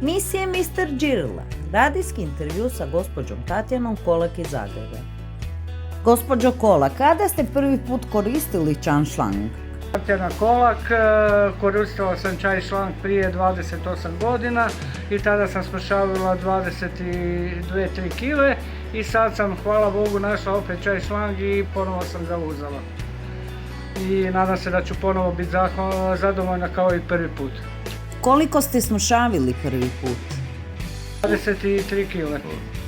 Misije Mr. Đirla, radijski intervju sa gospođom Tatjanom Kolak iz Zagreba. Gospođo Kolak, kada ste prvi put koristili čan šlang? Tatjana Kolak, koristila sam čaj šlang prije 28 godina i tada sam smršavila 22-3 kile i sad sam, hvala Bogu, našla opet čaj šlang i ponovo sam ga uzela. I nadam se da ću ponovo biti zadovoljna kao i prvi put. Koliko ste smršavili prvi put? 23 kile.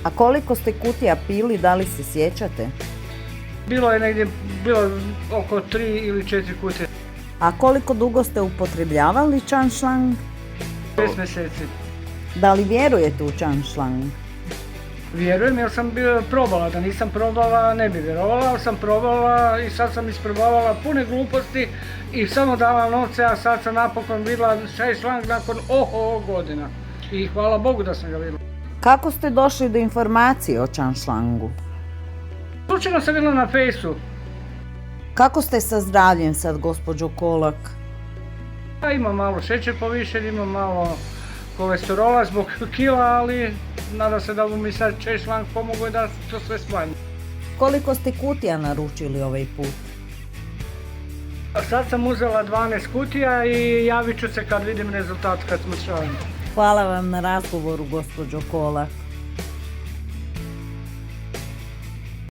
A koliko ste kutija pili, da li se sjećate? Bilo je negdje oko 3 ili 4 kutije. A koliko dugo ste upotrebljavali čan šlang? 6 mjeseci. Da li vjerujete u čan šlang? Vjerujem jer sam probala, da nisam probala ne bi vjerovala, ali sam probala i sad sam isprobavala pune gluposti i samo dala novce, a sad sam napokon vidjela čaj šlang nakon godina. I hvala Bogu da sam ga vidjela. Kako ste došli do informacije o čan šlangu? Slučajno sam bila na fejsu. Kako ste sa zdravljem sad, gospođo Kolak? Ja imam malo šećer povišen, imam malo kolesterola zbog kila, ali nadam se da bi mi sad čaj šlang pomogao da to sve smanji. Koliko ste kutija naručili ovaj put? Sad sam uzela 12 kutija i javit ću se kad vidim rezultat, kad smršavam. Hvala vam na razgovoru, gospođo Kolak.